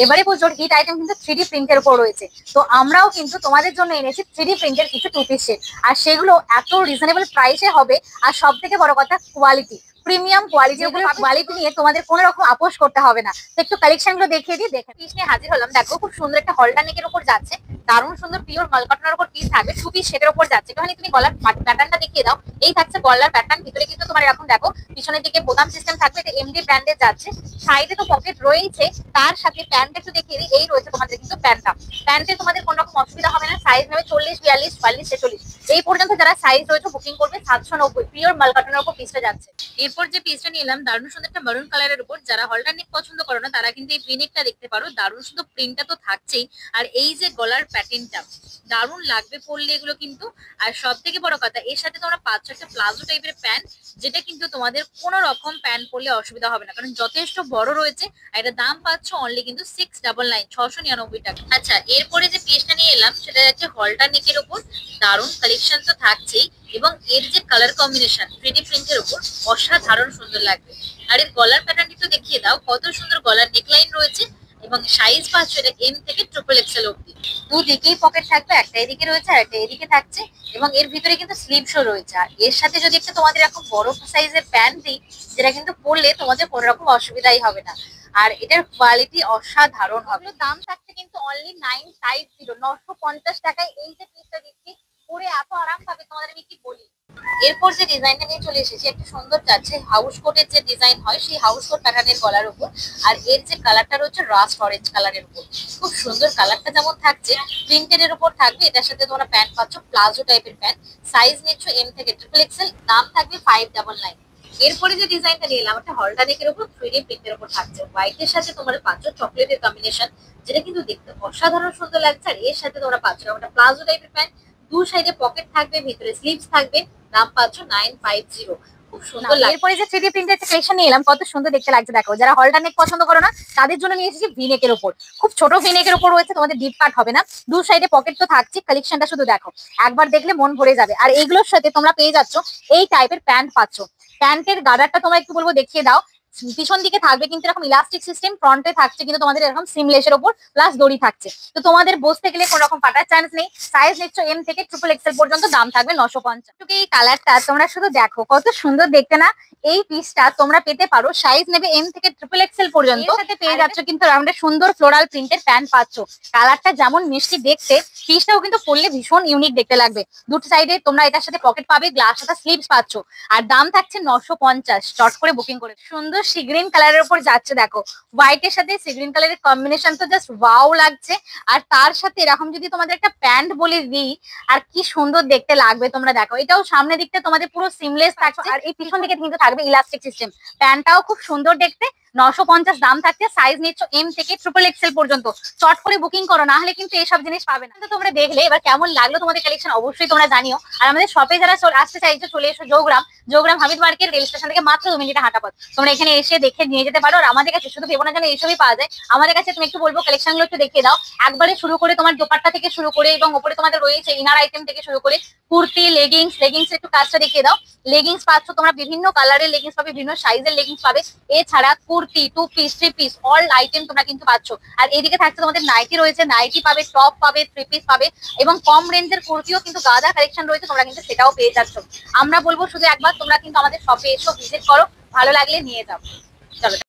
এবারে পুজোর hit item কিন্তু 3D প্রিন্টের উপর রয়েছে। তো আমরাও কিন্তু তোমাদের জন্য এনেছি 3D প্রিন্টের কিছু টু পিস সেট। আর সেগুলো এত রিজনেবল প্রাইসে হবে, আর সব থেকে বড় কথা কোয়ালিটি, প্রিমিয়াম কোয়ালিটি। ওগুলো কোয়ালিটি নিয়ে তোমাদের কোনো রকম আপোষ করতে হবে না। তো একটু কালেকশন গুলো দেখিয়ে দিই। দেখে পিস নিয়ে হাজির হলাম। দেখো খুব সুন্দর একটা হলটানেকের উপর যাচ্ছে, দারুণ সুন্দর পিওর মালকটনের উপর পিস থাকবে, টু পিস সেটের উপর যাচ্ছে। একটুখানি তুমি গলার প্যাটার্নটা দেখিয়ে দাও। এই থাকছে গলার প্যাটার্ন, ভিতরে কিন্তু তোমার এরকম দেখো পিছনের দিকে বোতাম সিস্টেম থাকবে, এটা এমডি ব্র্যান্ডের যাচ্ছে। সাইডে তো পকেট রয়েছে, তার সাথে প্যান্টটা একটু দেখিয়ে দিই। এই রয়েছে তোমাদের কিন্তু প্যান্টটা। প্যান্টে তোমাদের কোনো রকম অসুবিধা হবে না। সাইজ নেবে 40, 42, 44, 46 এই পর্যন্ত যারা সাইজ রয়েছে বুকিং করবে। 790 পিওর মালকটনের উপর পিসটা যাচ্ছে। এরপর যে পিসটা নিলাম দারুণ সুন্দর একটা মারুন কালারের উপর, যারা হলটারনেক পছন্দ করো না তারা কিন্তু এই প্রিনেকটা দেখতে পারো। দারুণ সুন্দর প্রিন্টটা তো থাকছেই, আর এই যে গলার প্যাটার্নটা দারুণ লাগবে পরলে এগুলো কিন্তু। আর সব থেকে বড় কথা, এর সাথে তোমরা পাচ্ছ একটা প্লাজো টাইপের প্যান্ট, যেটা কিন্তু তোমাদের কোনো রকম প্যান্ট পরলে অসুবিধা হবে না, কারণ যথেষ্ট বড় রয়েছে। আর এটা দাম পাচ্ছ অনলি কিন্তু 699, 699 টাকা। আচ্ছা, এরপরে যে পিসটা নিয়ে এলাম সেটা হচ্ছে হলটারনেকের উপর। দারুণ কালেকশন তো থাকছেই, এবং এর যে কালার কম্বিনেশন 3D প্রিন্টের উপর অসাধারণ সুন্দর লাগবে। আর এর গলার প্যাটার্নটি তো দেখিয়ে দাও, কত সুন্দর গলার নেকলাইন রয়েছে, এবং সাইজ পাচ্ছ এটা এম থেকে ট্রিপল এক্সেল অব্দি। দুদিকেই পকেট থাকবে, একটা এদিকে রয়েছে আর একটা এদিকে থাকছে, এবং এর ভিতরে কিন্তু স্লিভসও রয়েছে। আর এর সাথে যদি একটা তোমাদের এরকম বড় সাইজের প্যান্ট দিই, যেটা কিন্তু পরলে তোমাদের কোনো রকম অসুবিধাই হবে না। আর এটার কোয়ালিটি অসাধারণ হবে। দাম থাকছে কিন্তু অনলি 950, 950 টাকায় এই যে পিসটা দিচ্ছি। পরে এত আরাম পাবে তোমাদের আমি কি বলি। এরপর যে ডিজাইনটা নিয়ে চলে এসেছি, একটা সুন্দর যাচ্ছে হাউস কোটের যে ডিজাইন হয়, সেই হাউস কোট প্যাটার্নের গলার উপর। আর এর যে কালারটা রয়েছে রাস্ট অরেঞ্জ কালারের উপর, খুব সুন্দর কালারটা যেমন থাকছে প্রিন্টেড এর উপর থাকবে। এটার সাথে তোমরা প্যান্ট পাচ্ছ প্লাজো টাইপের প্যান্ট, সাইজ নিচ্ছ এম থেকে ট্রিপল এক্সেল, দাম থাকবে 599। এরপরে যে ডিজাইনটা নিয়ে এলাম, একটা হলটানেকের উপর 3D প্রিন্টের উপর থাকছে। হোয়াইটের সাথে তোমরা পাচ্ছ চকলেটের কম্বিনেশন, যেটা কিন্তু দেখতে অসাধারণ সুন্দর লাগছে। আর এর সাথে তোমরা পাচ্ছ একটা প্লাজো টাইপের প্যান্ট, দু সাইডে পকেট থাকবে, ভিতরে স্লিভস থাকবে, দাম পাচ্ছ 950। খুব সুন্দর লাগে। এরপরে যে 3D প্রিন্টের কালেকশন নিয়ে এলাম, কত সুন্দর দেখতে লাগছে দেখো। যারা হলটানেক পছন্দ করো না তাদের জন্য নিয়ে এসেছি ভিনেকের উপর। খুব ছোট ভিনেকের উপর রয়েছে, তোমাদের ডিপ কাট হবে না, দু সাইডে পকেট তো থাকছে। কালেকশনটা শুধু দেখো, একবার দেখলে মন ভরে যাবে। আর এইগুলোর সাথে তোমরা পেয়ে যাচ্ছ এই টাইপের প্যান্ট পাচ্ছ। প্যান্টের গাদারটা তোমরা একটু বলবো দেখিয়ে দাও। পিছন দিকে থাকবে কিন্তু এরকম ইলাস্টিক সিস্টেম, ফ্রন্টে থাকছে কিন্তু তোমাদের এরকম সিমলেসের উপর প্লাস দড়ি থাকছে। তো তোমাদের বসতে গেলে কোনো রকম ফাটার চান্স নেই। সাইজ নিচ্ছ এম থেকে ট্রিপল এক্সেল পর্যন্ত, দাম থাকবে 950। এই কালারটা তোমরা শুধু দেখো কত সুন্দর দেখতে না। এই পিসটা তোমরা পেতে পারো, সাইজ নেবে এম থেকে ট্রিপল এক্সেল পর্যন্ত। এর সাথে পেয়ে যাচ্ছ কিন্তু রাউন্ডে সুন্দর ফ্লোরাল প্রিন্টের প্যান্ট পাচ্ছ। কালারটা যেমন মিষ্টি দেখতে, পিসটাও কিন্তু পরলে ভীষণ ইউনিক দেখতে লাগবে। দুটো সাইডে তোমরা এটার সাথে পকেট পাবে, গ্লাস সাথে স্লিভস পাচ্ছ। আর দাম থাকছে 950। চট করে বুকিং করে। সুন্দর সি গ্রিন কালারের উপর যাচ্ছে দেখো, হোয়াইটের সাথে সি গ্রিন কালারের কম্বিনেশন তো জাস্ট ওয়াও লাগছে। আর তার সাথে এরকম যদি তোমাদের একটা প্যান্ট বলে দিই, আর কি সুন্দর দেখতে লাগবে তোমরা দেখো। এটাও সামনের দিকটা তোমাদের পুরো সিমলেস থাকছে, আর এই পিছন দিকে কিন্তু থাকবে ইলাস্টিক সিস্টেম। প্যান্টটাও খুব সুন্দর দেখতে, 950 দাম থাকছে। সাইজ নিচ্ছ এম থেকে ট্রিপল এক্সেল পর্যন্ত। চট করে বুকিং করো, না হলে কিন্তু এইসব জিনিস পাবে না। তোমরা দেখলে এবার কেমন লাগলো তোমাদের কালেকশন অবশ্যই তোমরা জানিও। আর আমাদের শপে যারা আসতে চাইছো চলে এসো যোগগ্রাম হাবিব মার্কেট রেল স্টেশন থেকে মাত্র 2 মিনিটে হাঁটা পথ। তোমরা এখানে এসে দেখে নিয়ে যেতে পারো। আর আমাদের কাছে শুধু ভেবো না যেন এইসবই পাওয়া যায়, আমাদের কাছে তুমি একটু বলবো কালেকশন গুলো একটু দেখিয়ে দাও। একবারে শুরু করে তোমার দোপাট্টা থেকে শুরু করে, এবং উপরে তোমাদের রয়েছে ইনার আইটেম থেকে শুরু করে কুর্তি, লেগিংস একটু কাজটা দেখিয়ে দাও। লেগিংস পাচ্ছ তোমরা বিভিন্ন কালারের লেগিংস পাবে, বিভিন্ন সাইজের লেগিংস পাবে। এছাড়া kurti, 2 piece, 3 piece all item তোমরা কিন্তু পাচ্ছ। আর এদিকে থাকছে তোমাদের নাইটি রয়েছে, নাইটি পাবে, টপ পাবে, 3 পিস পাবে, এবং কম রেঞ্জের কুর্তিও কিন্তু গাদা কালেকশন রয়েছে, তোমরা কিন্তু সেটাও পেয়ে যাচ্ছ। আমরা বলবো শুধু একবার তোমরা কিন্তু আমাদের শপে এসো, ভিজিট করো, ভালো লাগলে নিয়ে যাও। চলো।